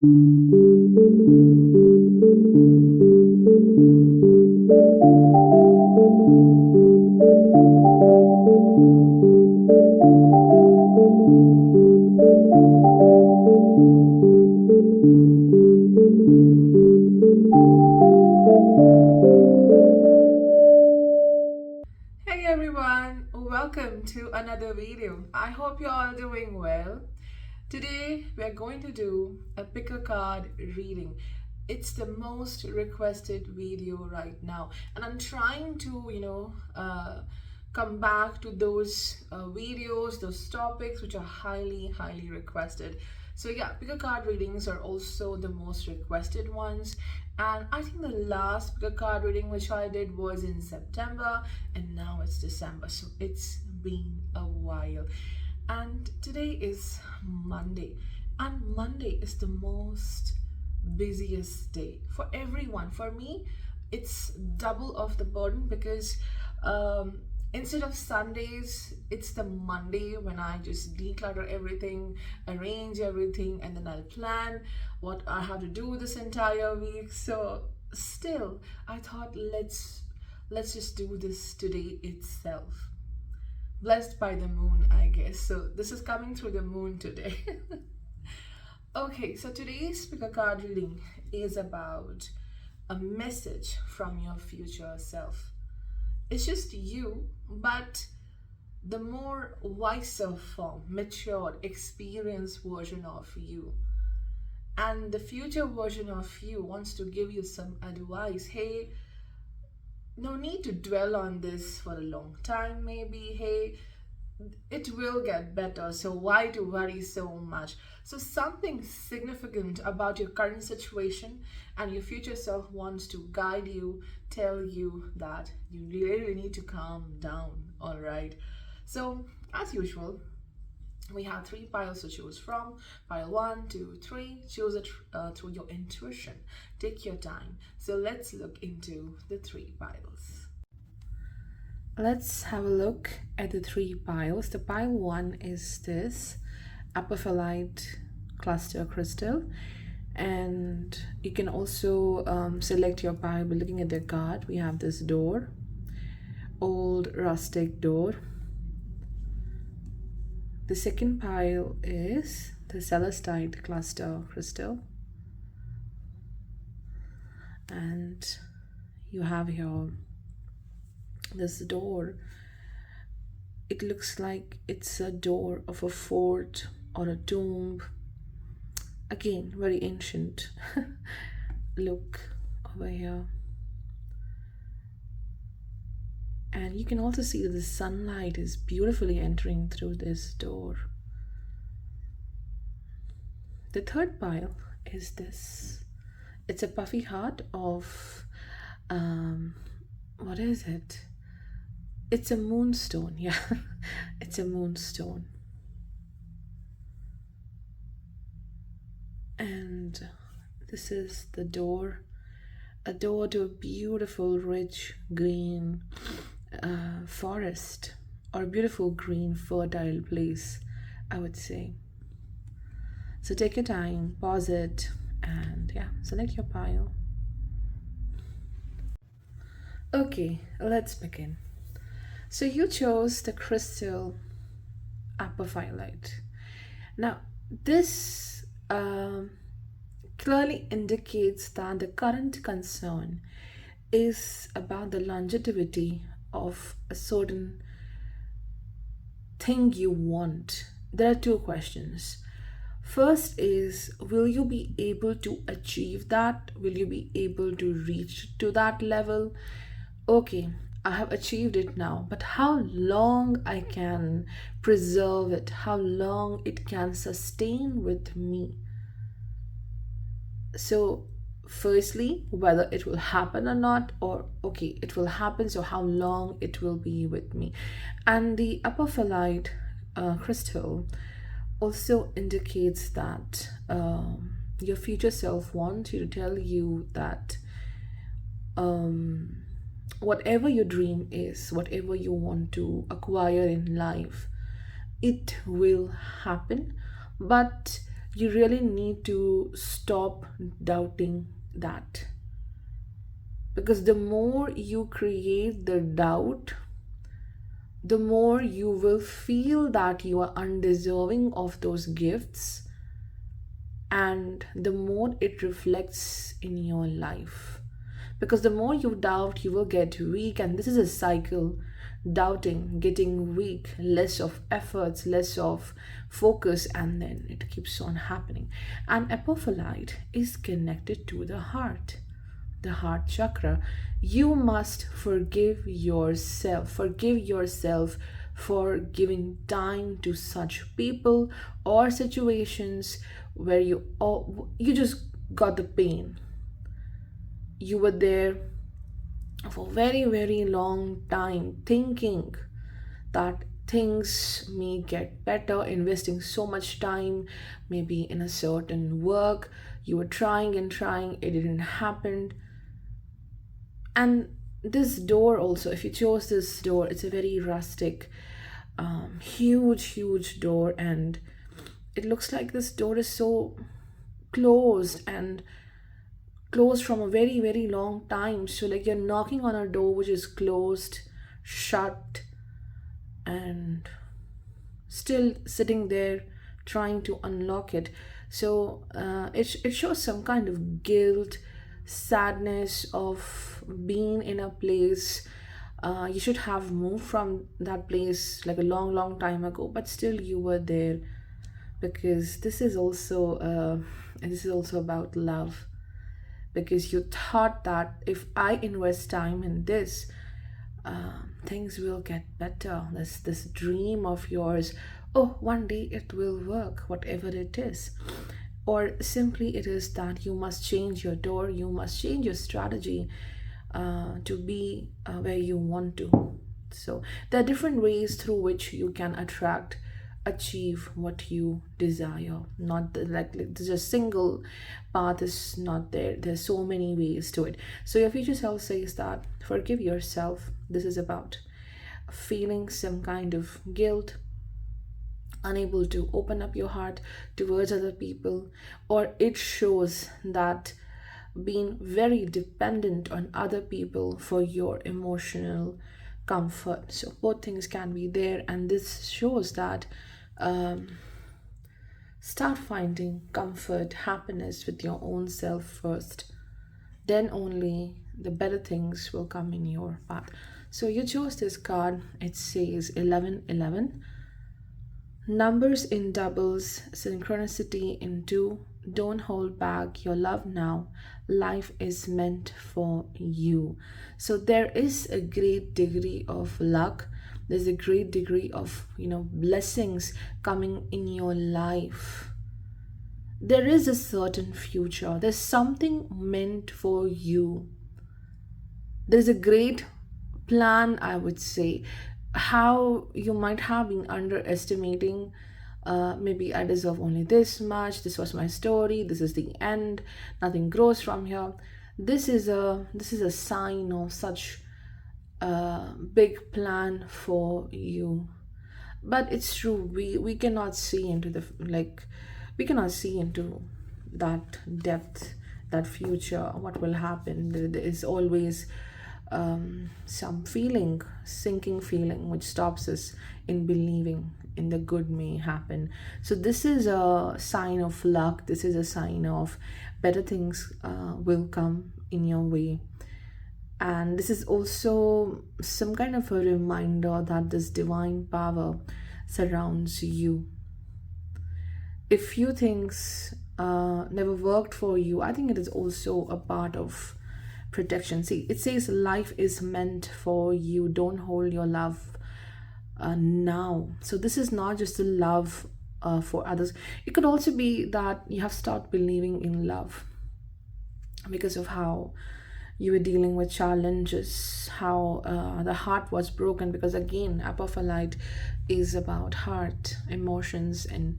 Hey everyone, welcome to another video. I hope you're all doing well. Today we are going to do a pick a card reading. It's the most requested video right now, and I'm trying to, come back to those videos, those topics which are highly requested. So yeah, pick a card readings are also the most requested ones, and I think the last pick a card reading which I did was in September, and now it's December, so it's been a while. And today is Monday, and Monday is the most busiest day for everyone. For me, it's double of the burden because um, instead of Sundays, it's the Monday when I just declutter everything, arrange everything, and then I'll plan what I have to do this entire week. So still, I thought let's just do this today itself. Blessed by the moon, I guess. So this is coming through the moon today. Okay, so today's pick a card reading is about a message from your future self. It's just you, but the more wiser form, matured, experienced version of you. And the future version of you wants to give you some advice. Hey, no need to dwell on this for a long time, maybe. Hey, it will get better, so why to worry so much? So something significant about your current situation and your future self wants to guide you, tell you that you really need to calm down. All right, so as usual, we have three piles to choose from. Pile 1, 2, 3. Choose it through your intuition. Take your time. So let's look into the three piles. Let's have a look at the three piles. The pile 1 is this apophyllite cluster crystal, and you can also select your pile by looking at the card. We have this door, old rustic door. The second pile is the celestite cluster crystal, and you have here this door. It looks like it's a door of a fort or a tomb. Again, very ancient look over here. And you can also see that the sunlight is beautifully entering through this door. The third pile is this. It's a puffy heart of what is it? It's a moonstone. Yeah, it's a moonstone. And this is the door, a door to a beautiful, rich green forest, or a beautiful green, fertile place, I would say. So take your time, pause it, and yeah, select your pile. Okay, let's begin. So you chose the crystal apophyllite. Now, this clearly indicates that the current concern is about the longevity of a certain thing you want. There are two questions. First is, will you be able to achieve that? Will you be able to reach to that level? Okay, I have achieved it now, but how long I can preserve it, how long it can sustain with me. So firstly, whether it will happen or not, or okay, it will happen, so how long it will be with me. And the apophyllite crystal also indicates that your future self wants you to tell you that whatever your dream is, whatever you want to acquire in life, it will happen, but you really need to stop doubting that. Because the more you create the doubt, the more you will feel that you are undeserving of those gifts, and the more it reflects in your life. Because the more you doubt, you will get weak, and this is a cycle. Doubting, getting weak, less of efforts, less of focus, and then it keeps on happening. And apophyllite is connected to the heart chakra. You must forgive yourself for giving time to such people or situations where you just got the pain. You were there for very very long time thinking that things may get better, investing so much time maybe in a certain work. You were trying and trying, it didn't happen. And this door also, if you chose this door, it's a very rustic, huge door, and it looks like this door is so closed and closed from a very very long time. So like you're knocking on a door which is closed, shut, and still sitting there trying to unlock it. So it shows some kind of guilt, sadness of being in a place. You should have moved from that place like a long time ago, but still you were there. Because this is also about love. Because you thought that if I invest time in this, things will get better. This dream of yours, oh, one day it will work, whatever it is. Or simply it is that you must change your door, you must change your strategy to be where you want to. So there are different ways through which you can achieve what you desire. Not like there's a single path is not there. There's so many ways to it. So your future self says that forgive yourself. This is about feeling some kind of guilt, unable to open up your heart towards other people, or it shows that being very dependent on other people for your emotional comfort. So both things can be there, and this shows that um, start finding comfort, happiness with your own self first. Then only the better things will come in your path. So you chose this card. It says 1111. Numbers in doubles, synchronicity in two. Don't hold back your love now. Life is meant for you. So there is a great degree of luck. There's a great degree of blessings coming in your life. There is a certain future. There's something meant for you. There's a great plan, I would say. How you might have been underestimating, maybe I deserve only this much, this was my story, this is the end, nothing grows from here. This is a sign of such a big plan for you. But it's true, we cannot see into we cannot see into that depth, that future, what will happen. There is always some feeling, sinking feeling, which stops us in believing in the good may happen. So this is a sign of luck. This is a sign of better things will come in your way. And this is also some kind of a reminder that this divine power surrounds you. If few things never worked for you, I think it is also a part of protection. See, it says life is meant for you. Don't hold your love now. So this is not just a love for others. It could also be that you have stopped believing in love because of how you were dealing with challenges, how the heart was broken. Because again, apophyllite is about heart, emotions, and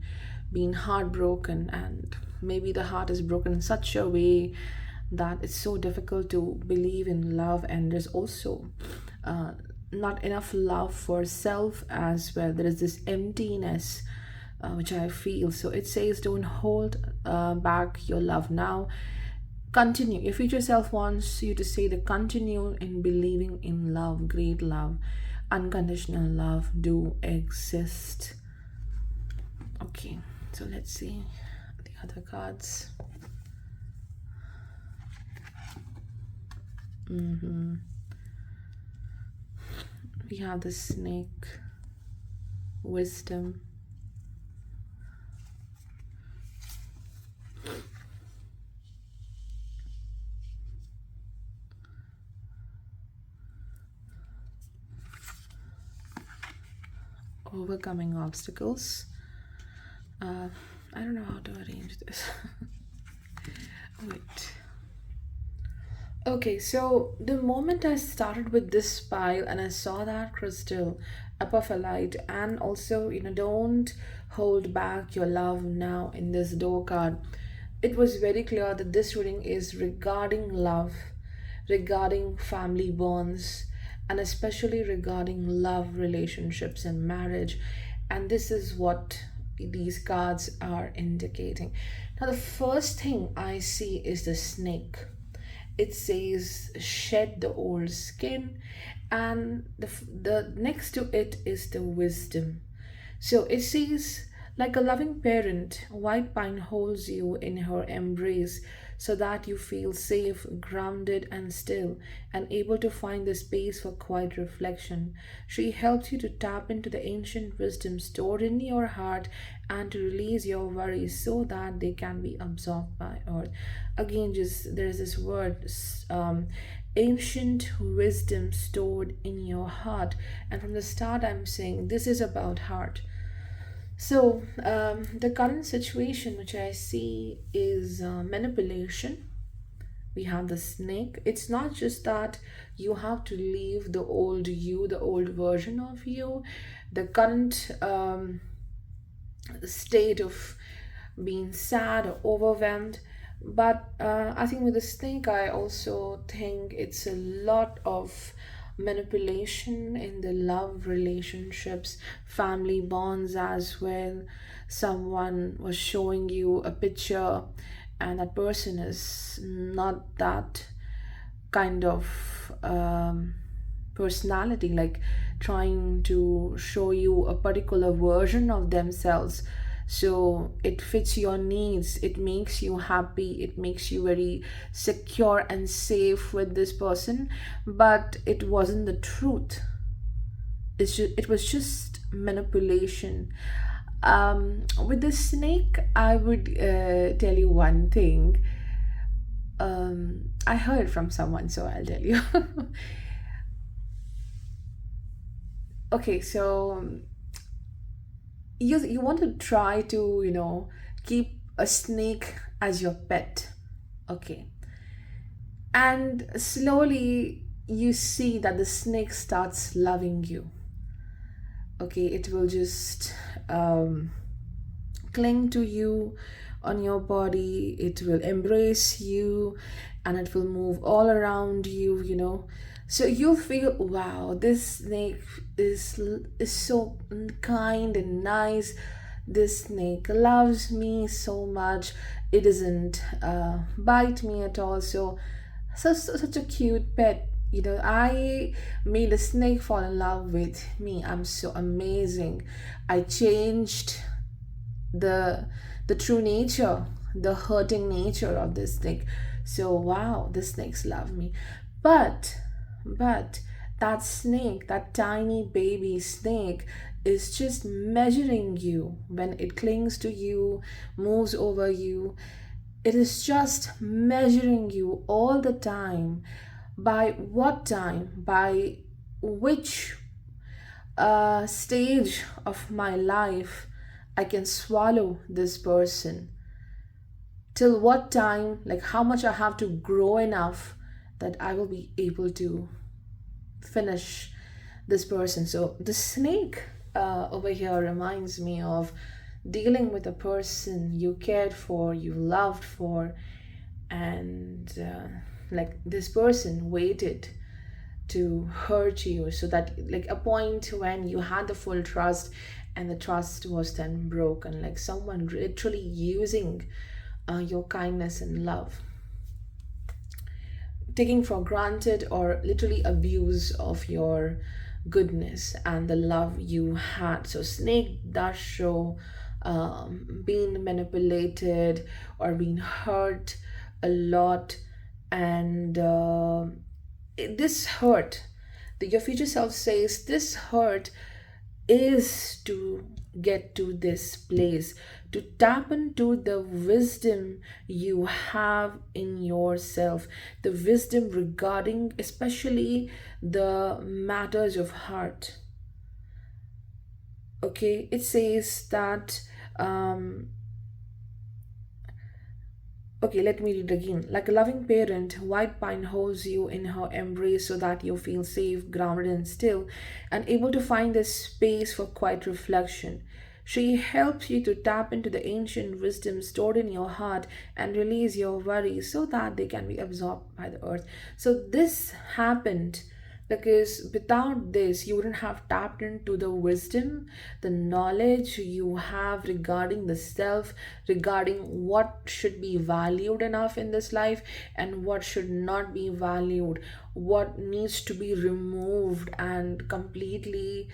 being heartbroken. And maybe the heart is broken in such a way that it's so difficult to believe in love. And there's also not enough love for self as well. There is this emptiness which I feel. So it says, don't hold back your love now. Continue. Your future self wants you to say the continue in believing in love, great love, unconditional love do exist. Okay, so let's see the other cards. We have the snake, wisdom, overcoming obstacles. I don't know how to arrange this. Wait. Okay, so the moment I started with this pile and I saw that crystal, apophyllite, and also, don't hold back your love now in this door card, it was very clear that this reading is regarding love, regarding family bonds, and especially regarding love, relationships, and marriage. And this is what these cards are indicating. Now, the first thing I see is the snake. It says shed the old skin, and the next to it is the wisdom. So it says, like a loving parent, white pine holds you in her embrace so that you feel safe, grounded, and still, and able to find the space for quiet reflection. She helps you to tap into the ancient wisdom stored in your heart and to release your worries so that they can be absorbed by earth. Again, just there's this word, ancient wisdom stored in your heart. And from the start, I'm saying this is about heart. So, the current situation which I see is manipulation. We have the snake. It's not just that you have to leave the old you, the old version of you, the current state of being sad or overwhelmed. But I think with the snake, I also think it's a lot of manipulation in the love relationships, family bonds as well. Someone was showing you a picture, and that person is not that kind of personality, like trying to show you a particular version of themselves. So it fits your needs, it makes you happy, it makes you very secure and safe with this person, but it wasn't the truth. It was just manipulation. With the snake, I would tell you one thing. I heard from someone, so I'll tell you. Okay, so you want to try to keep a snake as your pet. Okay, and slowly you see that the snake starts loving you. Okay, it will just cling to you on your body, it will embrace you, and it will move all around you. So you'll feel, wow, this snake is so kind and nice. This snake loves me so much. It doesn't bite me at all. So such a cute pet. I made a snake fall in love with me. I'm so amazing. I changed the true nature, the hurting nature of this snake. So wow, the snakes love me. But that snake, that tiny baby snake, is just measuring you when it clings to you, moves over you. It is just measuring you all the time. By what time? By which stage of my life I can swallow this person? Till what time, like how much I have to grow enough that I will be able to finish this person. So the snake over here reminds me of dealing with a person you cared for, you loved for, and like this person waited to hurt you, so that like a point when you had the full trust and the trust was then broken, like someone literally using your kindness and love, taking for granted or literally abuse of your goodness and the love you had. So snake does show being manipulated or being hurt a lot, and this hurt, your future self says this hurt is to get to this place, to tap into the wisdom you have in yourself, the wisdom regarding especially the matters of heart. Okay, it says that um okay, let me read again. Like a loving parent, White Pine holds you in her embrace so that you feel safe, grounded, and still, and able to find this space for quiet reflection. She helps you to tap into the ancient wisdom stored in your heart and release your worries so that they can be absorbed by the earth. So, this happened because without this you wouldn't have tapped into the wisdom, the knowledge you have regarding the self, regarding what should be valued enough in this life and what should not be valued, what needs to be removed and completely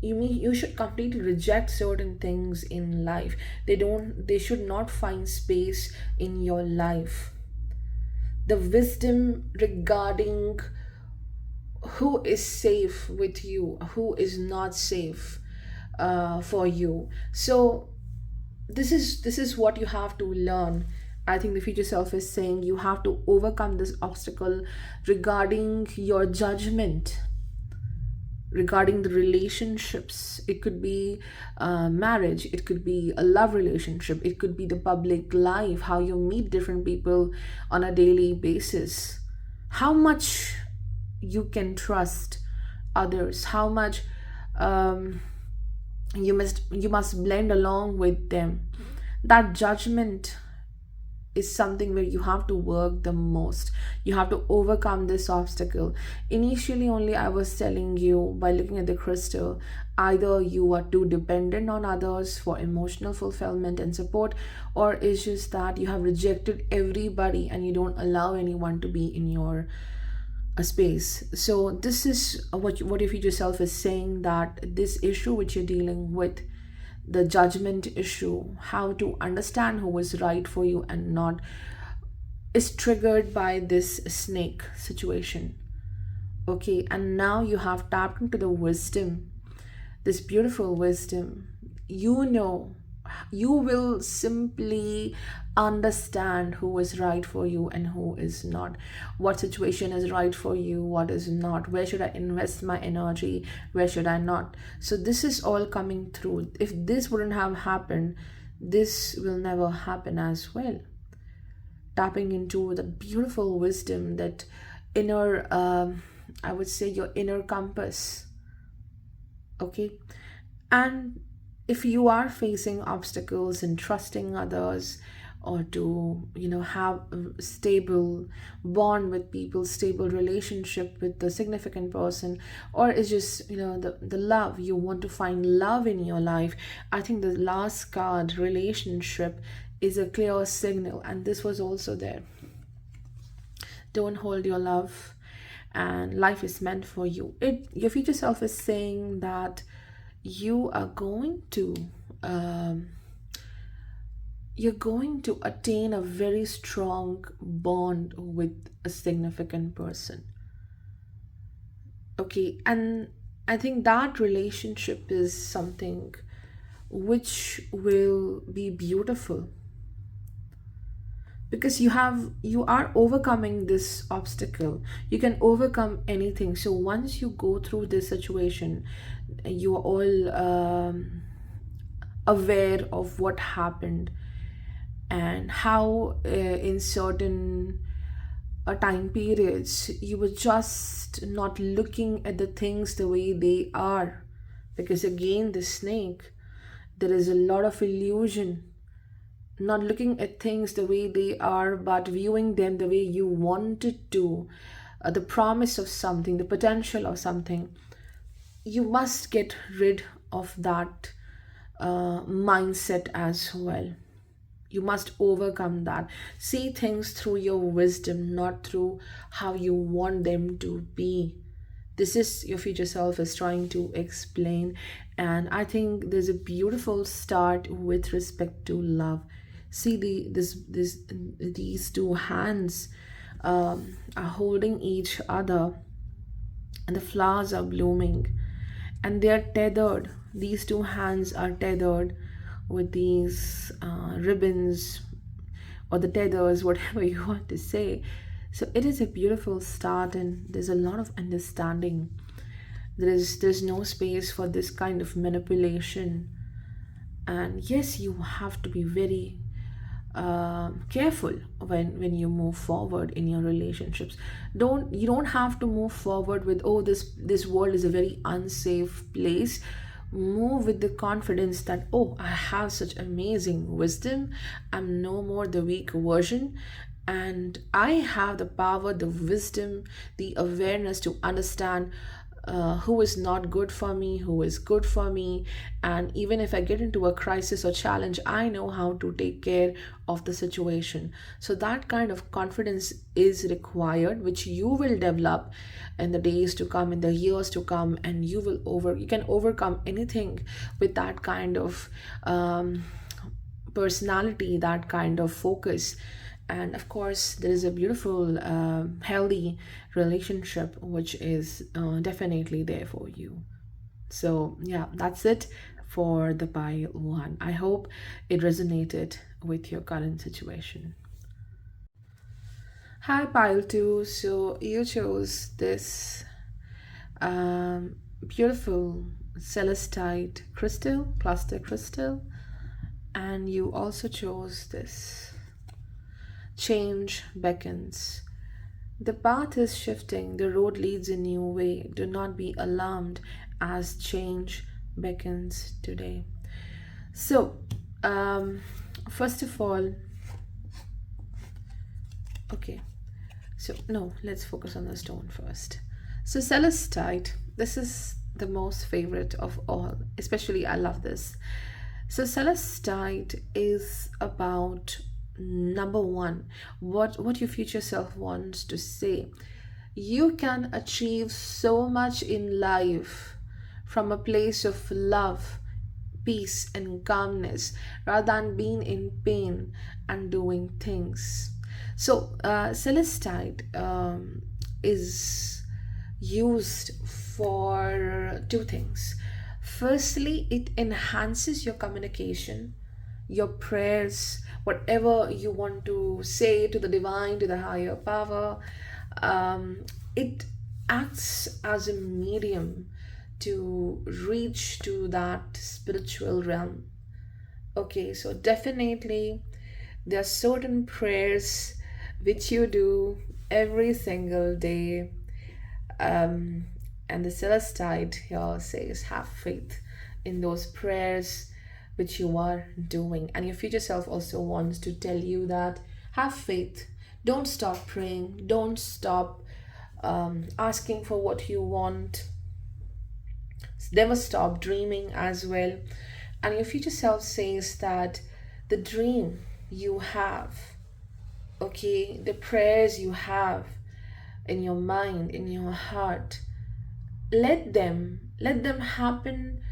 you should completely reject certain things in life. They should not find space in your life. The wisdom regarding who is safe with you, who is not safe for you. So this is what you have to learn. I think the future self is saying you have to overcome this obstacle regarding your judgment, regarding the relationships. It could be marriage, it could be a love relationship, it could be the public life, how you meet different people on a daily basis, how much you can trust others, how much um, you must blend along with them. That judgment is something where you have to work the most. You have to overcome this obstacle. Initially, only I was telling you by looking at the crystal, either you are too dependent on others for emotional fulfillment and support, or it's just that you have rejected everybody and you don't allow anyone to be in your space. So, this is what your future self is saying, that this issue which you're dealing with, the judgment issue, how to understand who is right for you and not, is triggered by this snake situation. Okay, and now you have tapped into the wisdom, this beautiful wisdom. You know, you will simply understand who is right for you and who is not, what situation is right for you, what is not, where should I invest my energy, where should I not. So this is all coming through. If this wouldn't have happened, this will never happen as well. Tapping into the beautiful wisdom, that inner I would say your inner compass. Okay, and if you are facing obstacles in trusting others, or to have a stable bond with people, stable relationship with the significant person, or it's just the love, you want to find love in your life, I think the last card, relationship, is a clear signal, and this was also there. Don't hold your love, and life is meant for you. Your future self is saying that you are going to um, you're going to attain a very strong bond with a significant person. Okay, and I think that relationship is something which will be beautiful, because you are overcoming this obstacle. You can overcome anything. So once you go through this situation, you are all aware of what happened, and how in certain time periods you were just not looking at the things the way they are. Because again, the snake, there is a lot of illusion, not looking at things the way they are, but viewing them the way you wanted to, the promise of something, the potential of something. you must get rid of that mindset as well. You must overcome that. See things through your wisdom, not through how you want them to be. This is your future self is trying to explain. And I think there's a beautiful start with respect to love. See these two hands are holding each other, and the flowers are blooming, and they are tethered. These two hands are tethered with these ribbons, or the tethers, whatever you want to say. So it is a beautiful start, and there's a lot of understanding. There's no space for this kind of manipulation. And yes, you have to be very careful when you move forward in your relationships. You don't have to move forward with, oh, this world is a very unsafe place. Move with the confidence that, oh, I have such amazing wisdom. I'm no more the weak version, and I have the power, the wisdom, the awareness to understand who is not good for me, who is good for me. And even if I get into a crisis or challenge, I know how to take care of the situation. So that kind of confidence is required, which you will develop in the days to come, in the years to come, and you can overcome anything with that kind of personality, that kind of focus. And of course, there is a beautiful healthy relationship which is definitely there for you. So yeah, that's it for the pile one. I hope it resonated with your current situation. Hi pile two. So you chose this beautiful celestite crystal, cluster crystal, and you also chose this change beckons. The path is shifting, the road leads a new way. Do not be alarmed as change beckons today. So, first of all, okay, so no, let's focus on the stone first. So, celestite, this is the most favorite of all, especially I love this. So, celestite is about number one, what your future self wants to say. You can achieve so much in life from a place of love, peace, and calmness, rather than being in pain and doing things. So celestite is used for two things. Firstly, it enhances your communication, your prayers, whatever you want to say to the divine, to the higher power. It acts as a medium to reach to that spiritual realm. Okay, so definitely there are certain prayers which you do every single day. And the celestite here says, have faith in those prayers which you are doing. And your future self also wants to tell you that have faith. Don't stop praying. Don't stop asking for what you want. Never stop dreaming as well. And your future self says that the dream you have, okay, the prayers you have in your mind, in your heart, let them happen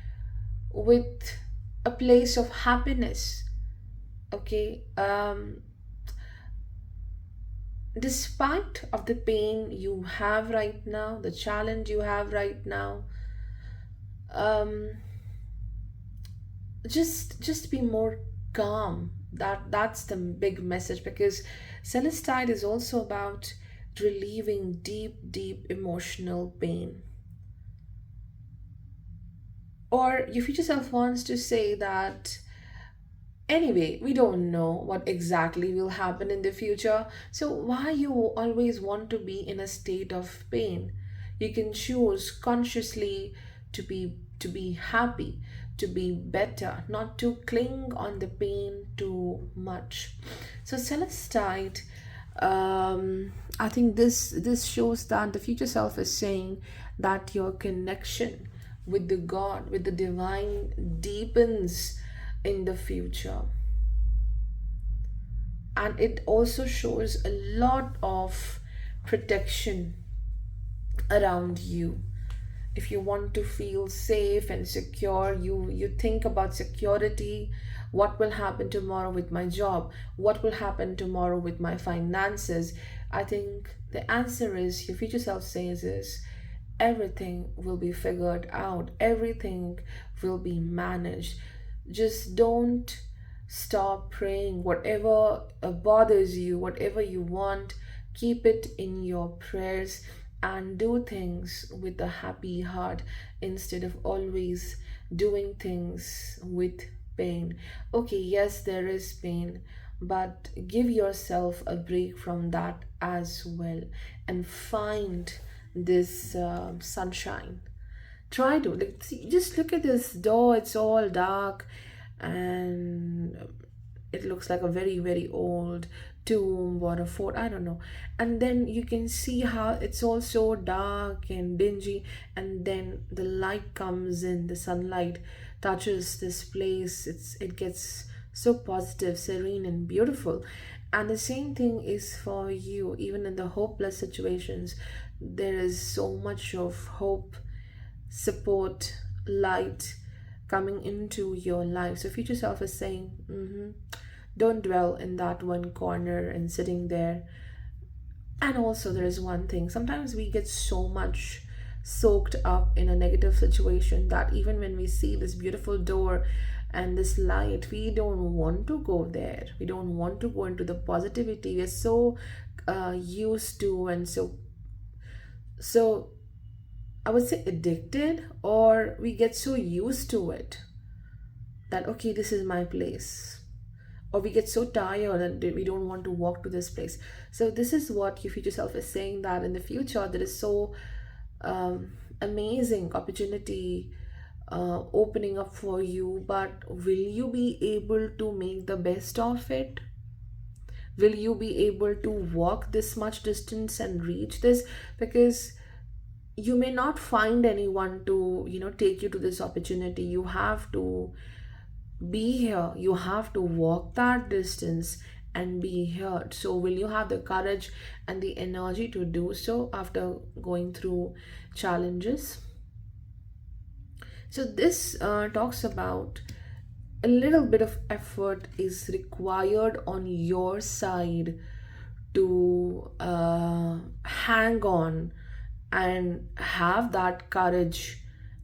with a place of happiness. Okay, despite of the pain you have right now, the challenge you have right now, just be more calm. That's the big message, because celestite is also about relieving deep emotional pain. Or your future self wants to say that anyway, we don't know what exactly will happen in the future, so why you always want to be in a state of pain? You can choose consciously to be happy, to be better, not to cling on the pain too much. So celestite, I think this shows that the future self is saying that your connection with the God, with the divine deepens in the future. And it also shows a lot of protection around you. If you want to feel safe and secure, you think about security. What will happen tomorrow with my job? What will happen tomorrow with my finances? I think the answer is, your future self says, is everything will be figured out, everything will be managed. Just don't stop praying. Whatever bothers you, whatever you want, keep it in your prayers and do things with a happy heart instead of always doing things with pain. Okay, yes, there is pain, but give yourself a break from that as well and find this sunshine. Try to, like, see, just look at this door. It's all dark and it looks like a very very old tomb or a fort, I don't know. And then you can see how it's all so dark and dingy, and then the light comes in, the sunlight touches this place, it gets so positive, serene and beautiful. And the same thing is for you. Even in the hopeless situations, there is so much of hope, support, light coming into your life. So future self is saying, don't dwell in that one corner and sitting there. And also, there is one thing, sometimes we get so much soaked up in a negative situation that even when we see this beautiful door and this light, we don't want to go there. We don't want to go into the positivity. We're so used to, and so I would say addicted, or we get so used to it that, okay, this is my place. Or we get so tired that we don't want to walk to this place. So this is what your future self is saying, that in the future there is so amazing opportunity opening up for you, but will you be able to make the best of it? Will you be able to walk this much distance and reach this? Because you may not find anyone to take you to this opportunity. You have to be here, you have to walk that distance and be here. So will you have the courage and the energy to do so after going through challenges? So this talks about a little bit of effort is required on your side to hang on and have that courage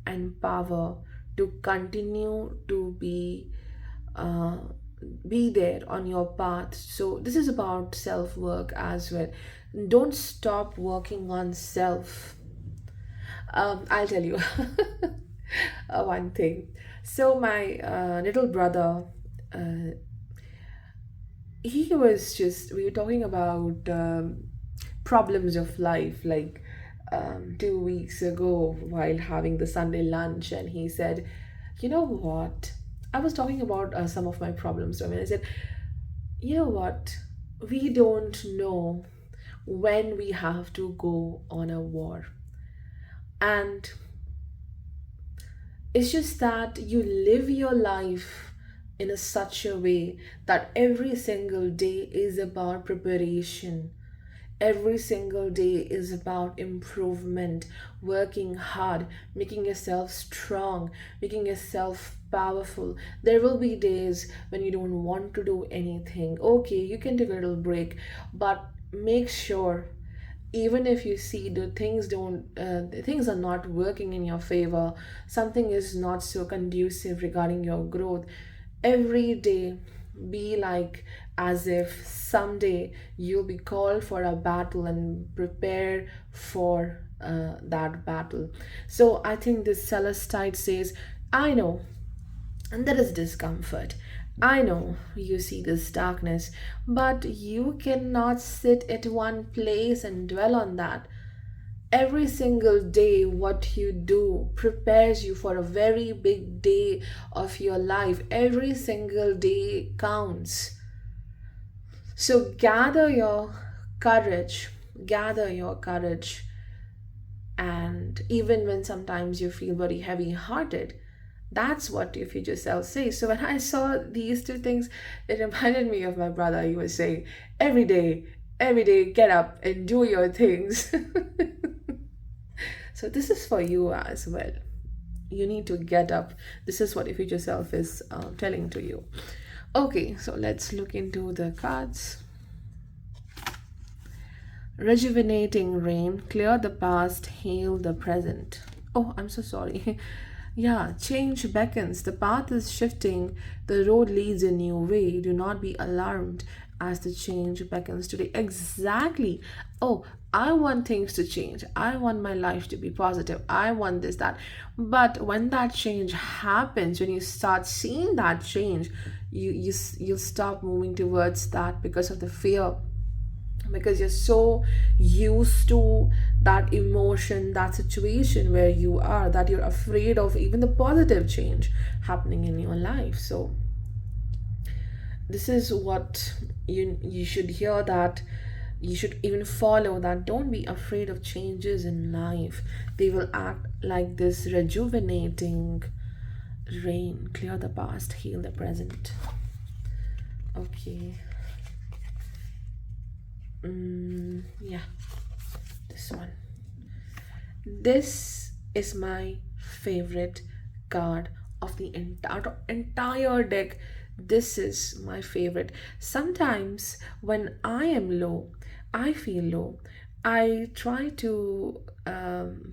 and power to continue to be there on your path. So this is about self work as well. Don't stop working on self. I'll tell you one thing. So my little brother, he was just, we were talking about problems of life, like 2 weeks ago while having the Sunday lunch, and he said, you know what, I was talking about some of my problems to him, and I said, you know what, we don't know when we have to go on a war. And it's just that you live your life in such a way that every single day is about preparation. Every single day is about improvement, working hard, making yourself strong, making yourself powerful. There will be days when you don't want to do anything. Okay, you can take a little break, but make sure, even if you see the things are not working in your favor, something is not so conducive regarding your growth, every day be like as if someday you'll be called for a battle, and prepare for that battle. So I think this Celestite says, I know, and there is discomfort. I know you see this darkness, but you cannot sit at one place and dwell on that. Every single day, what you do prepares you for a very big day of your life. Every single day counts. So gather your courage, and want, even when sometimes you feel very heavy hearted. That's what your future self says. So when I saw these two things, it reminded me of my brother. He was saying, every day, get up and do your things. So this is for you as well. You need to get up. This is what your future self is telling to you. Okay, so let's look into the cards. Rejuvenating rain, clear the past, heal the present. Oh, I'm so sorry. Yeah, change beckons. The path is shifting. The road leads a new way. Do not be alarmed as the change beckons today. Exactly. Oh, I want things to change. I want my life to be positive. I want this, that. But when that change happens, when you start seeing that change, you'll stop moving towards that because of the fear, because you're so used to that emotion, that situation where you are, that you're afraid of even the positive change happening in your life. So this is what you should hear, that you should even follow, that don't be afraid of changes in life. They will act like this rejuvenating rain. Clear the past, heal the present. Okay. Yeah, this one. This is my favorite card of the entire deck. This is my favorite. Sometimes when I am low, I feel low, I try to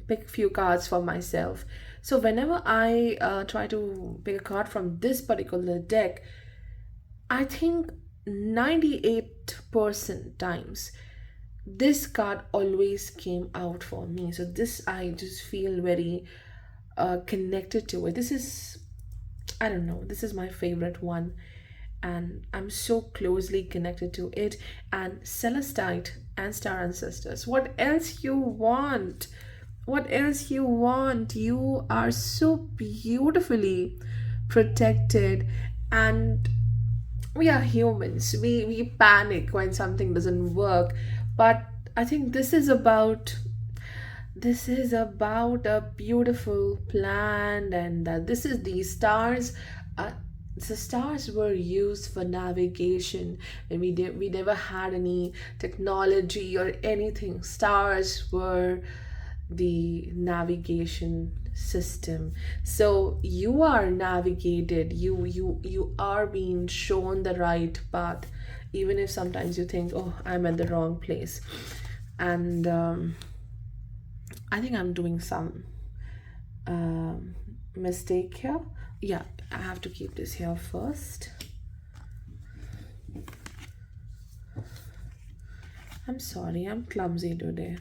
pick few cards for myself. So whenever I try to pick a card from this particular deck, I think 98% times this card always came out for me. So this, I just feel very connected to it. This is, I don't know, this is my favorite one, and I'm so closely connected to it. And Celestite and Star Ancestors, what else you want? What else you want? You are so beautifully protected. And we are humans, we panic when something doesn't work, but I think this is about a beautiful plan. And this is the stars. The stars were used for navigation, and we never had any technology or anything. Stars were the navigation system. So you are navigated, you are being shown the right path, even if sometimes you think, oh, I'm at the wrong place. And I think I'm doing some mistake here. Yeah, I have to keep this here first. I'm sorry, I'm clumsy today.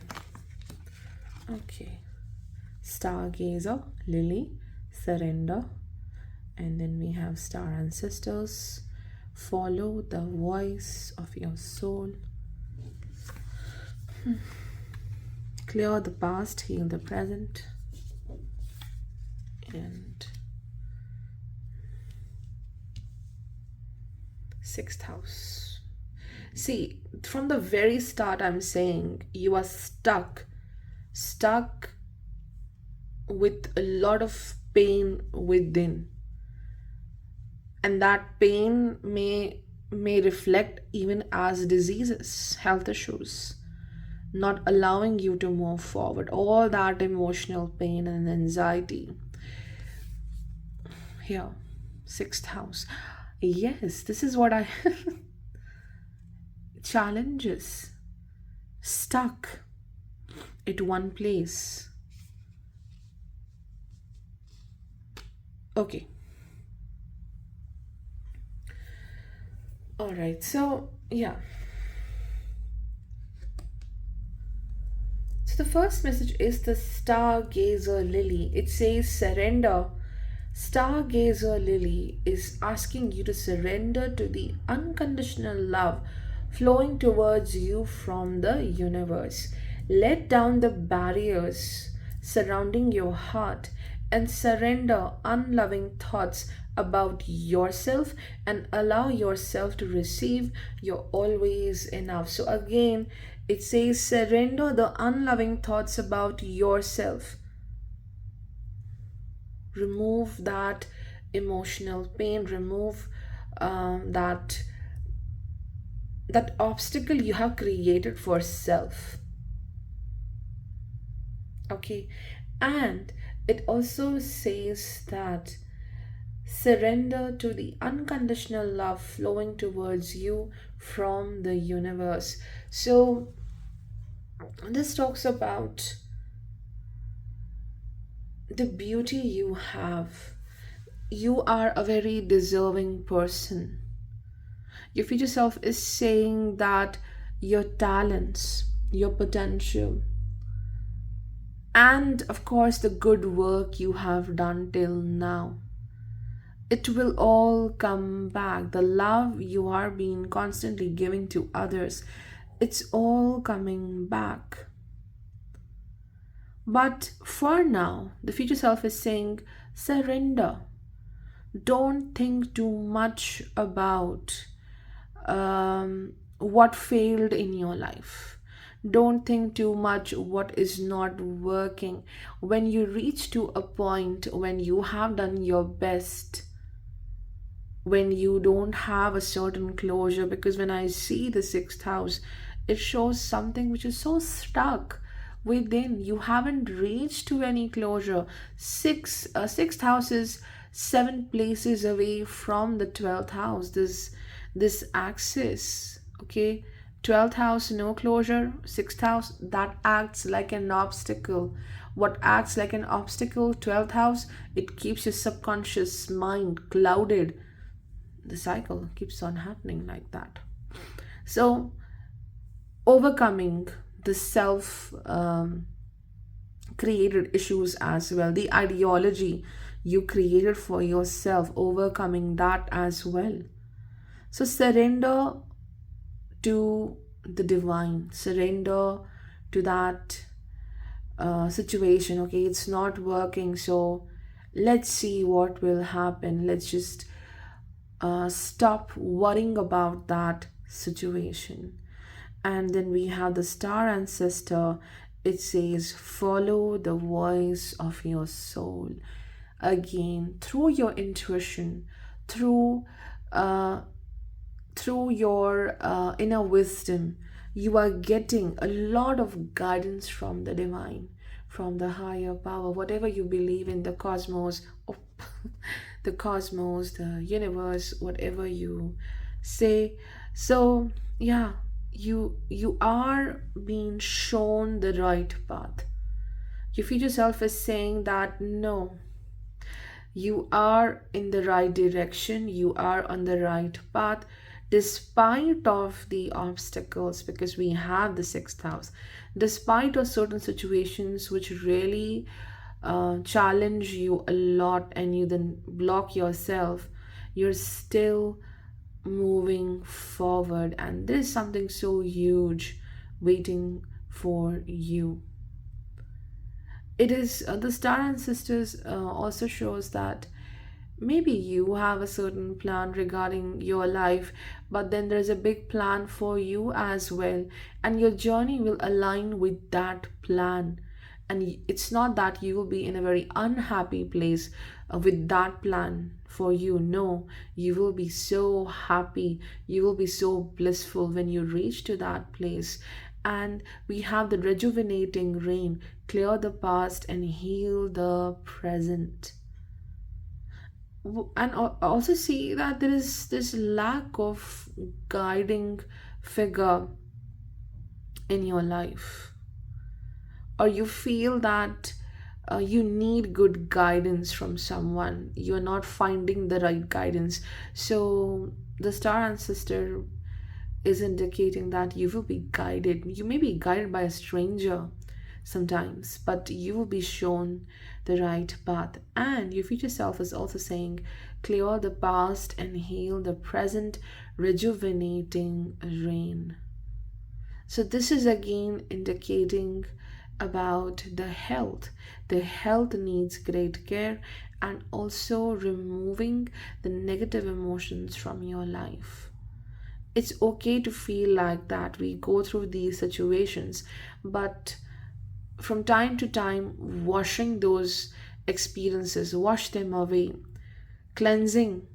Okay. Stargazer, Lily, Surrender, and then we have Star Ancestors. Follow the voice of your soul. Clear the past, heal the present. And 6th house. See, from the very start, I'm saying you are stuck with a lot of pain within, and that pain may reflect even as diseases, health issues, not allowing you to move forward. All that emotional pain and anxiety. Here, 6th house. Yes, this is what I challenges, stuck at one place. Okay. All right. So, yeah. So the first message is the Stargazer Lily. It says surrender. Stargazer Lily is asking you to surrender to the unconditional love flowing towards you from the universe. Let down the barriers surrounding your heart and surrender unloving thoughts about yourself and allow yourself to receive you're always enough. So again, it says surrender the unloving thoughts about yourself. remove that emotional pain, remove that obstacle you have created for self. Okay, and it also says that surrender to the unconditional love flowing towards you from the universe. So this talks about the beauty you have. You are a very deserving person. Your future self is saying that your talents, your potential, and of course the good work you have done till now, it will all come back. The love you are being constantly giving to others, it's all coming back. But for now, the future self is saying surrender. Don't think too much about what failed in your life. Don't think too much what is not working. When you reach to a point when you have done your best, when you don't have a certain closure, because when I see the sixth house, it shows something which is so stuck within. You haven't reached to any closure. Sixth house is 7 places away from the 12th house. This axis, okay, 12th house no closure, 6th house that acts like an obstacle. What acts like an obstacle? 12th house, it keeps your subconscious mind clouded. The cycle keeps on happening like that. So overcoming the self created issues as well, the ideology you created for yourself, overcoming that as well. So surrender to the divine, surrender to that situation. Okay, it's not working, so let's see what will happen. Let's just stop worrying about that situation. And then we have the star ancestor. It says follow the voice of your soul. Again, through your intuition, through uh, your inner wisdom, you are getting a lot of guidance from the divine, from the higher power, whatever you believe in, the cosmos, oh, the cosmos, the universe, whatever you say. So yeah, you are being shown the right path. Your future self is saying that no, you are in the right direction, you are on the right path, despite of the obstacles, because we have the sixth house, despite of certain situations which really challenge you a lot and you then block yourself, you're still moving forward, and there's something so huge waiting for you. It is the star ancestors also shows that maybe you have a certain plan regarding your life, but then there's a big plan for you as well, and your journey will align with that plan. And it's not that you will be in a very unhappy place with that plan for you. No, you will be so happy, you will be so blissful when you reach to that place. And we have the rejuvenating rain, clear the past and heal the present. And also see that there is this lack of guiding figure in your life, or you feel that you need good guidance from someone, you're not finding the right guidance. So the star ancestor is indicating that you will be guided. You may be guided by a stranger sometimes, but you will be shown the right path. And your future self is also saying clear the past and heal the present, rejuvenating rain. So this is again indicating about the health. The health needs great care, and also removing the negative emotions from your life. It's okay to feel like that. We go through these situations, but from time to time, washing those experiences, wash them away. Cleansing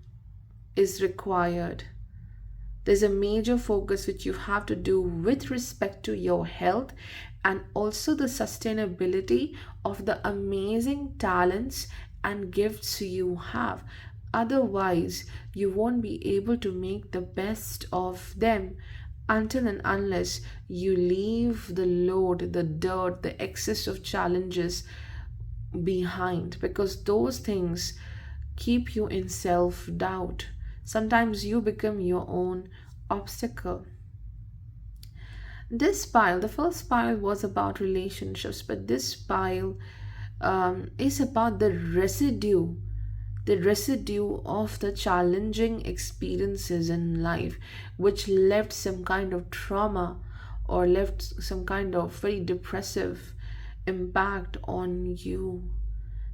is required. There's a major focus which you have to do with respect to your health and also the sustainability of the amazing talents and gifts you have. Otherwise, you won't be able to make the best of them until and unless you leave the load, the dirt, the excess of challenges behind, because those things keep you in self doubt. Sometimes you become your own obstacle. This pile, the first pile was about relationships, but this pile is about the residue of the challenging experiences in life which left some kind of trauma or left some kind of very depressive impact on you,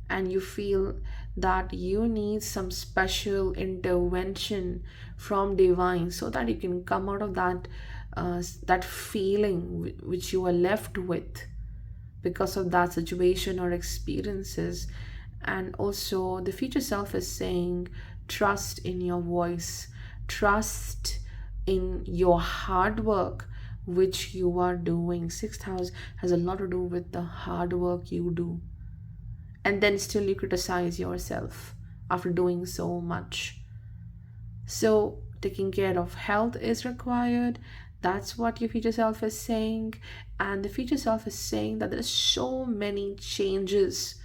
and you feel that you need some special intervention from divine so that you can come out of that feeling which you are left with because of that situation or experiences. And also the future self is saying, trust in your voice, trust in your hard work which you are doing. Sixth house has a lot to do with the hard work you do, and then still you criticize yourself after doing so much. So taking care of health is required. That's what your future self is saying. And the future self is saying that there's so many changes,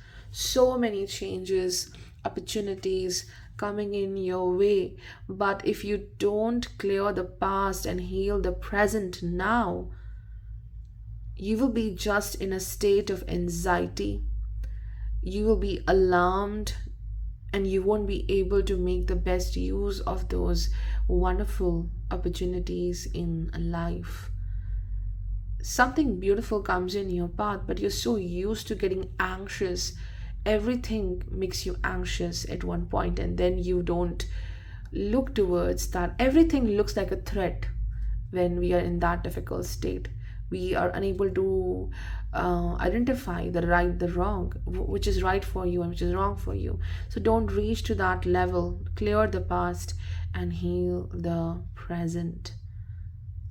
opportunities coming in your way. But if you don't clear the past and heal the present now, you will be just in a state of anxiety. You will be alarmed and you won't be able to make the best use of those wonderful opportunities in life. Something beautiful comes in your path, but you're so used to getting anxious. Everything makes you anxious at one point, and then you don't look towards that. Everything looks like a threat when we are in that difficult state. We are unable to identify the right, the wrong, which is right for you and which is wrong for you. So don't reach to that level. Clear the past and heal the present.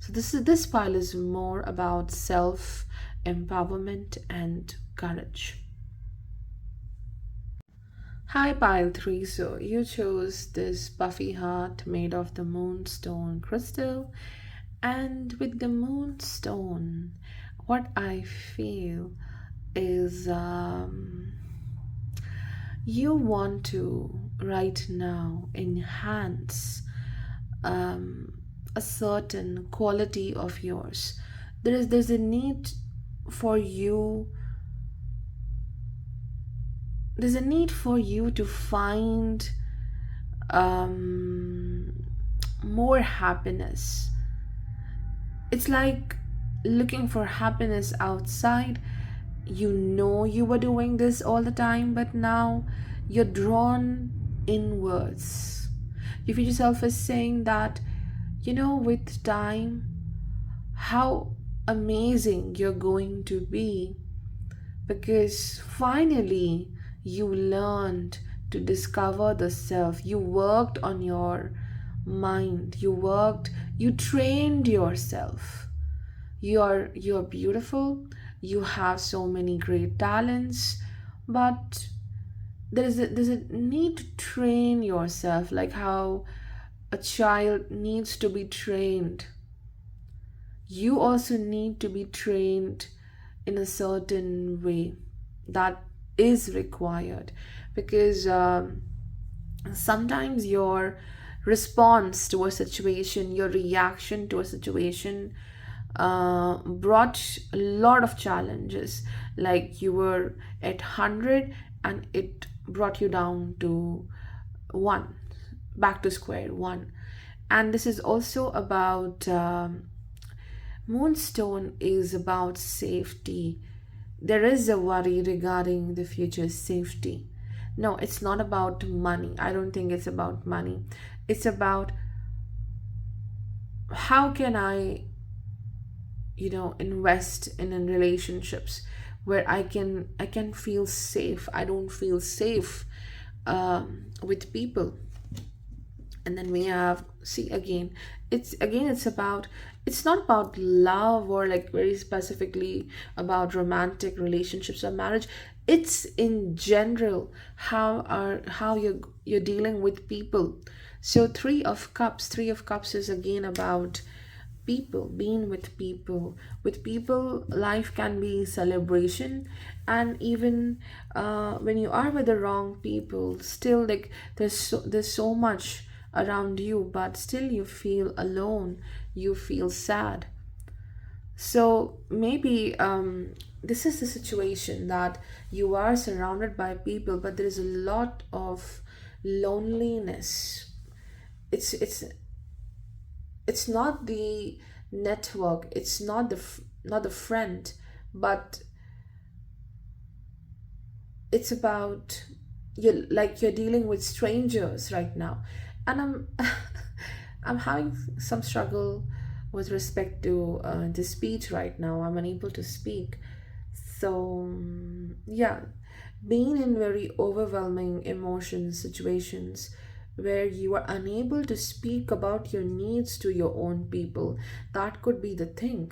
So this pile is more about self empowerment and courage. Hi, pile 3. So you chose this puffy heart made of the moonstone crystal. And with the moonstone, what I feel is you want to right now enhance a certain quality of yours. There's a need for you. There's a need for you to find more happiness. It's like looking for happiness outside. You know you were doing this all the time, but now you're drawn inwards. Your future self is saying that, with time, how amazing you're going to be, because finally you learned to discover the self. You worked on your mind, you trained yourself. You're beautiful, you have so many great talents, but there's a need to train yourself, like how a child needs to be trained. You also need to be trained in a certain way. That is required, because sometimes your response to a situation, your reaction to a situation brought a lot of challenges. Like you were at 100 and it brought you down to 1, back to square 1. And this is also about moonstone is about safety. There is a worry regarding the future safety. No, it's not about money. I don't think it's about money. It's about how can I invest in relationships where I can feel safe. I don't feel safe with people. And then we have, see, it's not about love, or like very specifically about romantic relationships or marriage. It's in general how you're dealing with people. So three of cups is again about people, being with people. With people, life can be celebration. And even when you are with the wrong people, still, like, there's so much around you, but still you feel alone, you feel sad. So maybe this is the situation that you are surrounded by people, but there is a lot of loneliness. It's it's it's not the network, it's not the friend, but it's about, you're dealing with strangers right now. And I'm having some struggle with respect to the speech right now. I'm unable to speak. So yeah, being in very overwhelming emotion situations where you are unable to speak about your needs to your own people, that could be the thing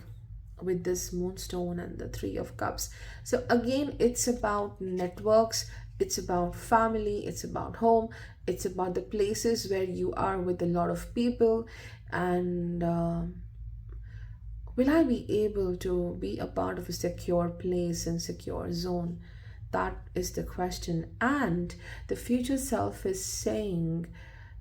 with this moonstone and the three of cups. So again, it's about networks, it's about family, it's about home, it's about the places where you are with a lot of people. And will I be able to be a part of a secure place and secure zone? That is the question. And the future self is saying,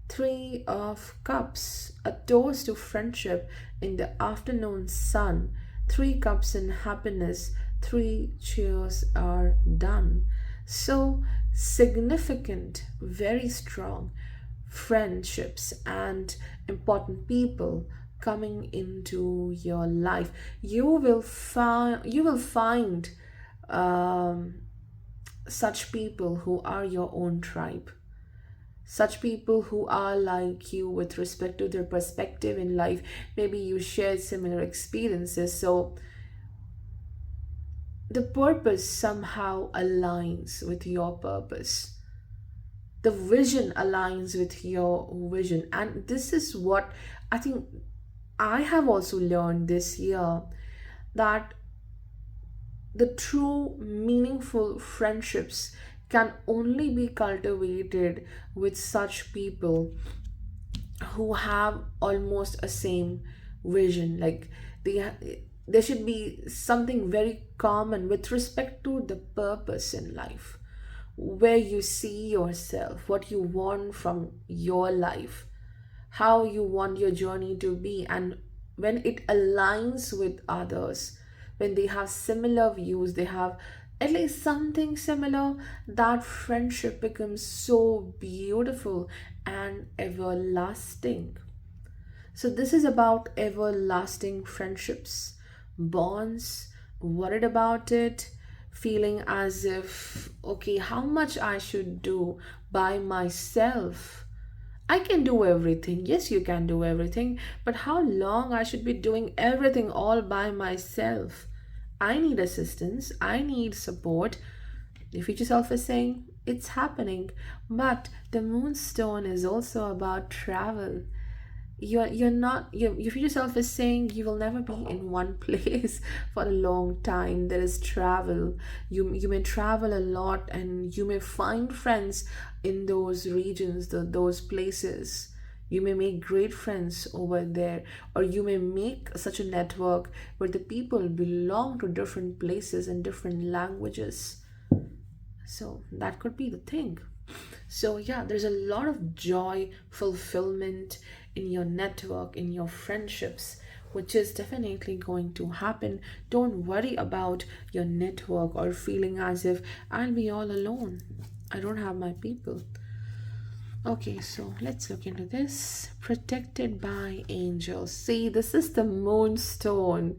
Three of Cups, a toast to friendship in the afternoon sun. Three cups in happiness, three cheers are done. So significant, very strong friendships and important people coming into your life. You will find um, such people who are your own tribe, such people who are like you with respect to their perspective in life. Maybe you shared similar experiences, so the purpose somehow aligns with your purpose, the vision aligns with your vision. And this is what I think I have also learned this year, that the true meaningful friendships can only be cultivated with such people who have almost a same vision. Like, there should be something very common with respect to the purpose in life, where you see yourself, what you want from your life, how you want your journey to be. And when it aligns with others, when they have similar views, they have at least something similar, that friendship becomes so beautiful and everlasting. So this is about everlasting friendships, bonds, worried about it, feeling as if, okay, how much I should do by myself. I can do everything. Yes, you can do everything, but how long I should be doing everything all by myself? I need assistance, I need support. The future self is saying it's happening. But the moonstone is also about travel. You're not your future self is saying you will never be in one place for a long time. There is travel. You may travel a lot, and you may find friends in those regions, those places. You may make great friends over there, or you may make such a network where the people belong to different places and different languages. So that could be the thing. So yeah, there's a lot of joy, fulfillment in your network, in your friendships, which is definitely going to happen. Don't worry about your network or feeling as if I'll be all alone, I don't have my people. Okay, so let's look into this. Protected by angels. See, this is the moonstone,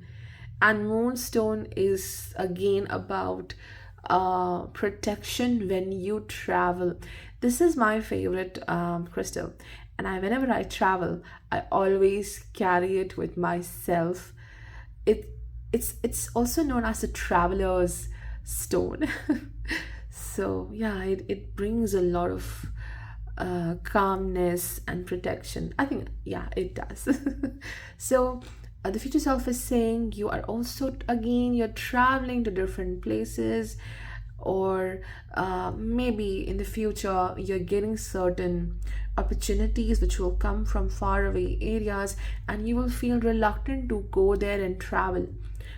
and moonstone is again about protection when you travel. This is my favorite crystal, and whenever I travel, I always carry it with myself. It it's also known as the traveler's stone. So yeah, it brings a lot of calmness and protection. I think, yeah, it does. So the future self is saying you are also, again, you're traveling to different places, or maybe in the future you're getting certain opportunities which will come from faraway areas, and you will feel reluctant to go there and travel.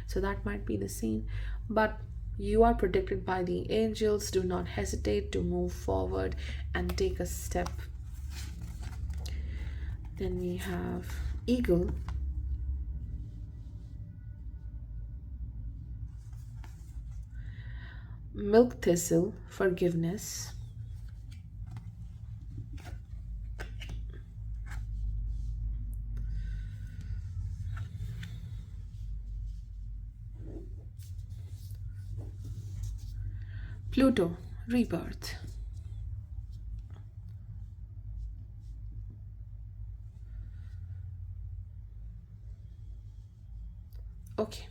So that might be the scene, but you are protected by the angels. Do not hesitate to move forward and take a step. Then we have eagle, milk thistle, forgiveness, Pluto, rebirth. Okay,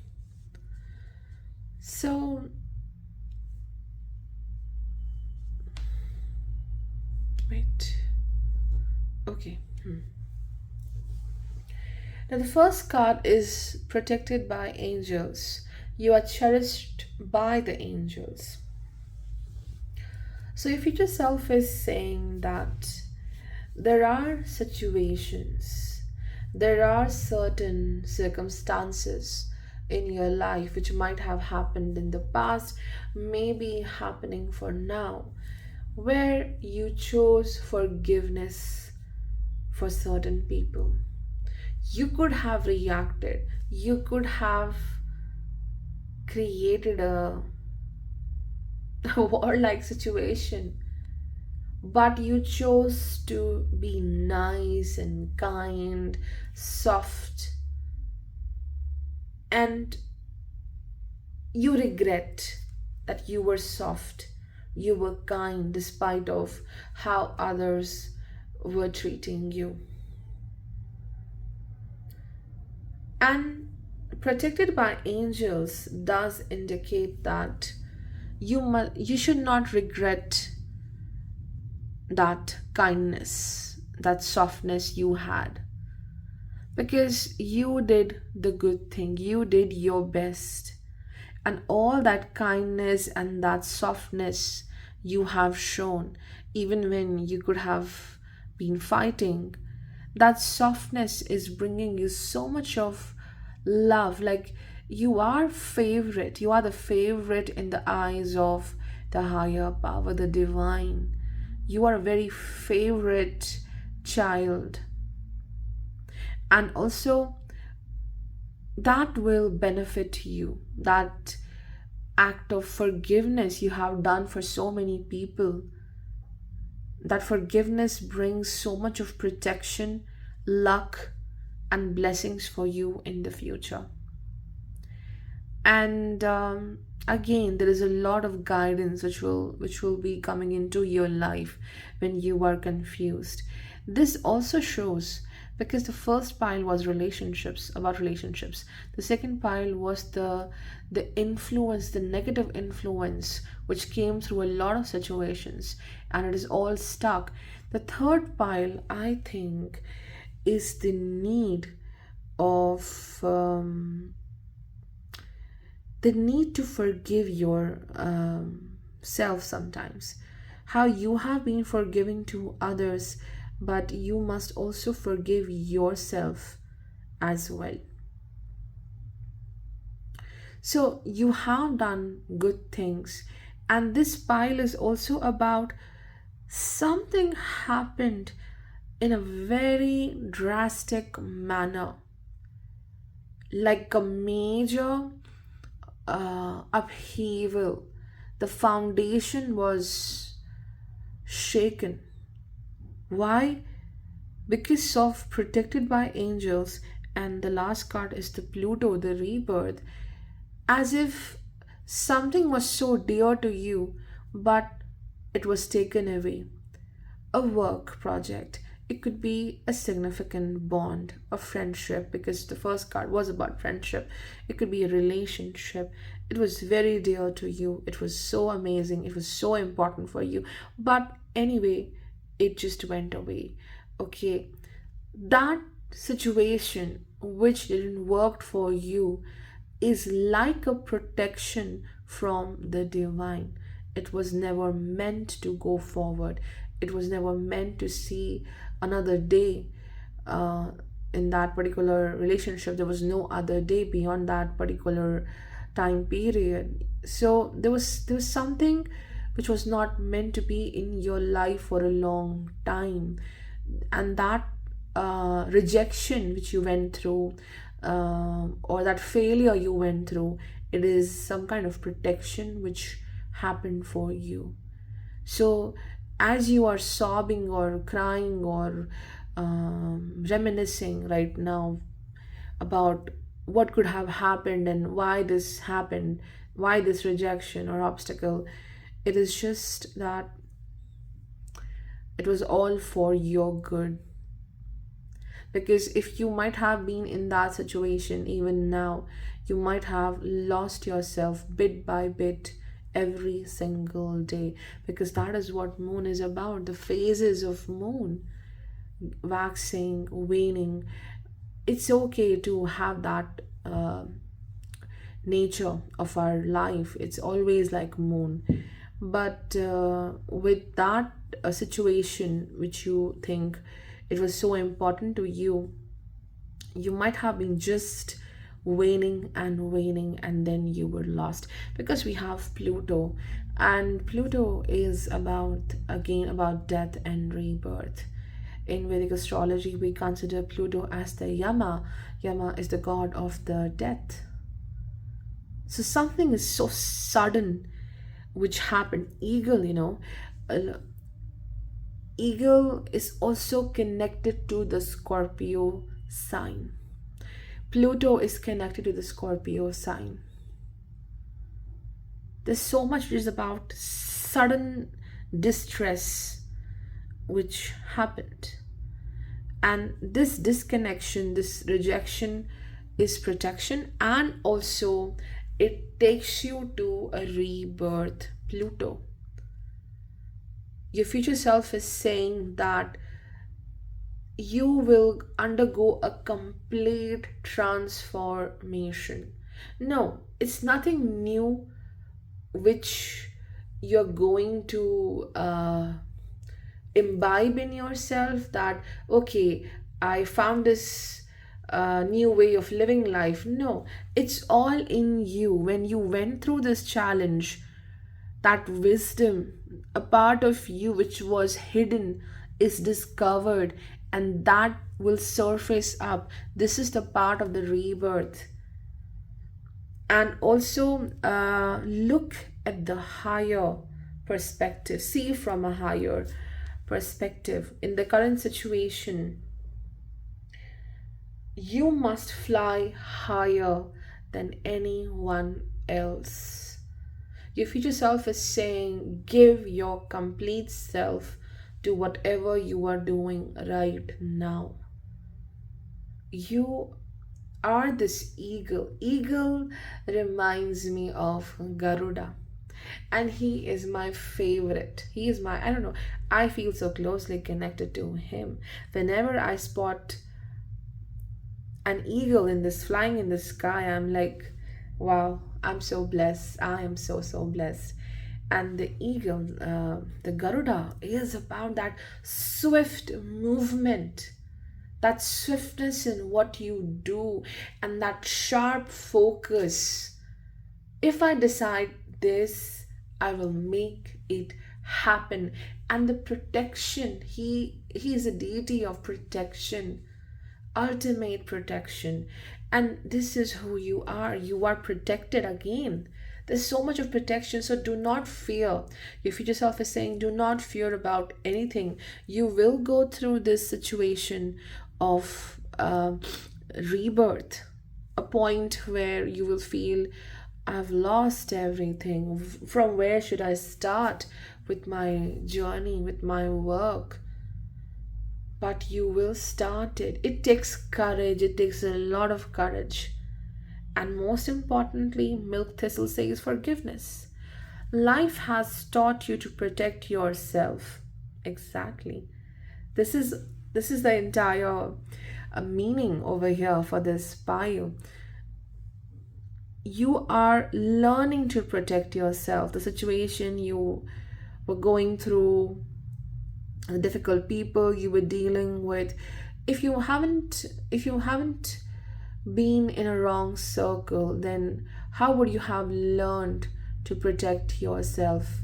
so wait. Okay. Now, the first card is protected by angels. You are cherished by the angels. So, your future self is saying that there are situations, there are certain circumstances in your life which might have happened in the past, maybe happening for now, where you chose forgiveness for certain people. You could have reacted, you could have created a, a warlike situation, but you chose to be nice and kind, soft, and you regret that you were soft, you were kind despite of how others were treating you. And protected by angels does indicate that you should not regret that kindness, that softness you had, because you did the good thing, you did your best, and all that kindness and that softness you have shown, even when you could have been fighting, that softness is bringing you so much of love. Like, you are the favorite in the eyes of the higher power, the divine. You are a very favorite child, and also that will benefit you. That act of forgiveness you have done for so many people, that forgiveness brings so much of protection, luck, and blessings for you in the future. And again, there is a lot of guidance which will be coming into your life when you are confused. This also shows, because the first pile was relationships, about relationships, the second pile was the influence, the negative influence which came through a lot of situations, and it is all stuck. The third pile, I think, is the need of the need to forgive your self sometimes. How you have been forgiving to others, but you must also forgive yourself as well. So you have done good things, and this pile is also about something happened in a very drastic manner, like a major upheaval. The foundation was shaken. Why? Because of protected by angels, and the last card is the Pluto, the rebirth, as if something was so dear to you, but it was taken away. A work project, It could be a significant bond, a friendship, because the first card was about friendship. It could be a relationship. It was very dear to you. It was so amazing. It was so important for you. But anyway, it just went away. Okay. That situation which didn't work for you is like a protection from the divine. It was never meant to go forward. It was never meant to see another day. uh, in that particular relationship, there was no other day beyond that particular time period. So there was something which was not meant to be in your life for a long time. And that rejection which you went through, or that failure you went through, it is some kind of protection which happened for you. So, as you are sobbing or crying or reminiscing right now about what could have happened and why this happened, why this rejection or obstacle, it is just that it was all for your good. Because if you might have been in that situation even now, you might have lost yourself bit by bit every single day, because that is what moon is about, the phases of moon, waxing, waning. It's okay to have that nature of our life. It's always like moon. But with that situation which you think it was so important to you, you might have been just waning and then you were lost. Because we have Pluto, and Pluto is about, again, about death and rebirth. In Vedic astrology, we consider Pluto as the Yama. Yama is the god of the death. So something is so sudden which happened. Eagle is also connected to the Scorpio sign. Pluto is connected to the Scorpio sign. There's so much which is about sudden distress which happened. And this disconnection, this rejection is protection, and also it takes you to a rebirth. Pluto, your future self is saying that you will undergo a complete transformation. No, it's nothing new which you're going to imbibe in yourself, that okay, I found this new way of living life. No, it's all in you. When you went through this challenge, that wisdom, a part of you which was hidden, is discovered, and that will surface up. This is the part of the rebirth. And also look at the higher perspective, see from a higher perspective. In the current situation, you must fly higher than anyone else. Your future self is saying, give your complete self to whatever you are doing right now. You are this eagle. Eagle reminds me of Garuda. And he is my favorite. He is my, I don't know, I feel so closely connected to him. Whenever I spot an eagle in this flying in the sky, I'm like, wow, I'm so blessed. I am so blessed. And the eagle, the Garuda, is about that swift movement, that swiftness in what you do, and that sharp focus. If I decide this, I will make it happen. And the protection, he is a deity of protection, ultimate protection. And this is who you are. You are protected again. There's so much of protection, so do not fear. Your future self is saying, do not fear about anything. You will go through this situation of rebirth, a point where you will feel, I've lost everything. From where should I start with my journey, with my work? but you will start it. It takes courage, it takes a lot of courage. And most importantly, Milk Thistle says forgiveness. Life has taught you to protect yourself. Exactly. This is this is the entire meaning over here for this bio. You are learning to protect yourself. The situation you were going through, the difficult people you were dealing with, if you haven't been in a wrong circle, then how would you have learned to protect yourself?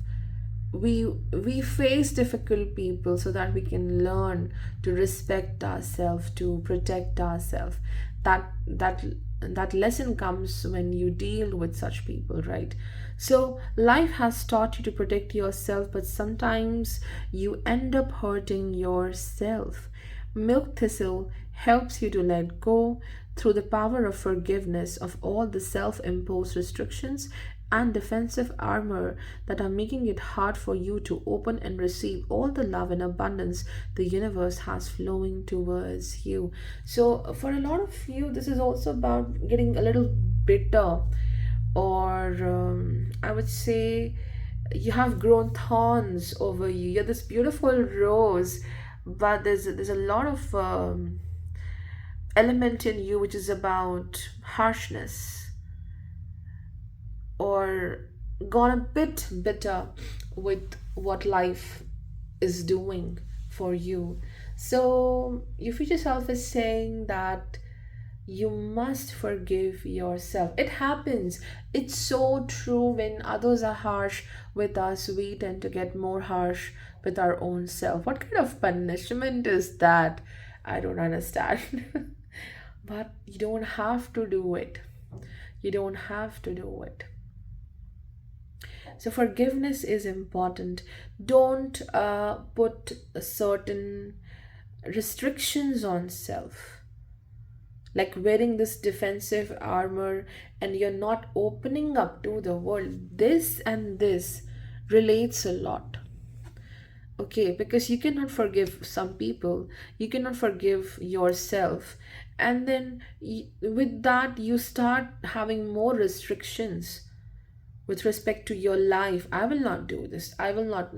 We face difficult people so that we can learn to respect ourselves, to protect ourselves. That that that lesson comes when you deal with such people, right? So life has taught you to protect yourself, but sometimes you end up hurting yourself. Milk Thistle helps you to let go through the power of forgiveness of all the self imposed restrictions and defensive armor that are making it hard for you to open and receive all the love and abundance the universe has flowing towards you. So, for a lot of you, this is also about getting a little bitter, or I would say you have grown thorns over you. You're this beautiful rose, but there's a lot of element in you which is about harshness, or gone a bit bitter with what life is doing for you. So your future self is saying that you must forgive yourself. It happens. It's so true. When others are harsh with us, we tend to get more harsh with our own self. What kind of punishment is that? I don't understand. But you don't have to do it. You don't have to do it. So forgiveness is important. Don't put certain restrictions on self, like wearing this defensive armor and you're not opening up to the world. This and this relates a lot. Okay, because you cannot forgive some people, you cannot forgive yourself, and then with that you start having more restrictions with respect to your life. I will not do this, I will not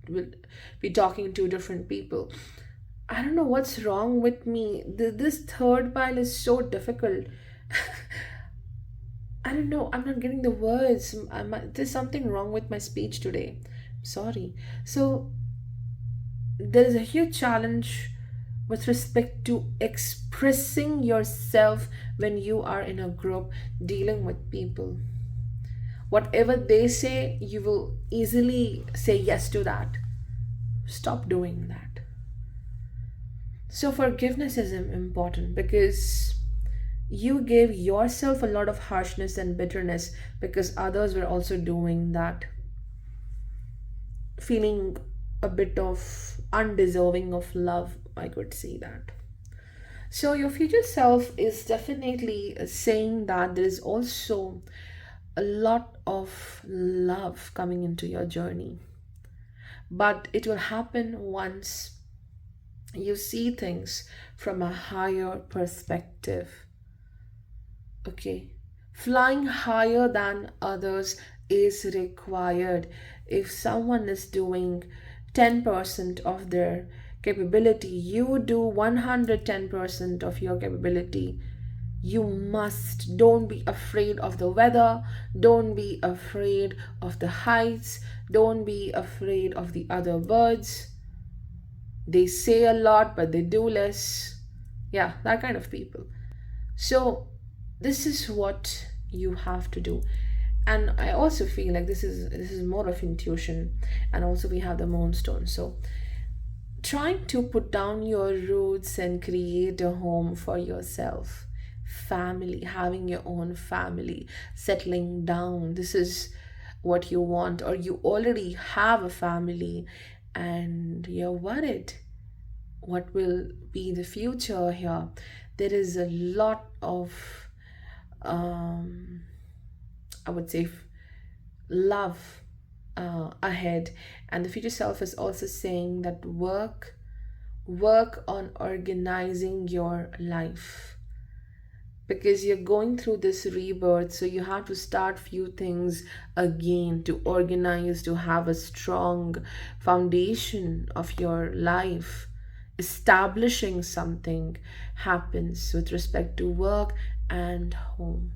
will be talking to different people. I don't know what's wrong with me. This third pile is so difficult. I don't know, I'm not getting the words. There's something wrong with my speech today. Sorry. So there is a huge challenge with respect to expressing yourself when you are in a group dealing with people. Whatever they say, you will easily say yes to that. Stop doing that. So, forgiveness is important because you gave yourself a lot of harshness and bitterness because others were also doing that, feeling a bit of undeserving of love. I could see that. So, your future self is definitely saying that there is also a lot of love coming into your journey, but it will happen once you see things from a higher perspective. Okay, flying higher than others is required. If someone is doing 10% of their capability, you do 110% of your capability. You must. Don't be afraid of the weather, don't be afraid of the heights, don't be afraid of the other birds. They say a lot but they do less. Yeah, that kind of people. So this is what you have to do. And I also feel like this is more of intuition. And also we have the moonstone. So trying to put down your roots and create a home for yourself, family, having your own family, settling down, this is what you want, or you already have a family and you're worried what will be the future here. There is a lot of um I would say love ahead, and the future self is also saying that work on organizing your life, because you're going through this rebirth, so you have to start few things again to organize, to have a strong foundation of your life. Establishing something happens with respect to work and home.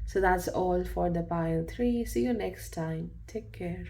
So that's all for the pile 3. See you next time. Take care.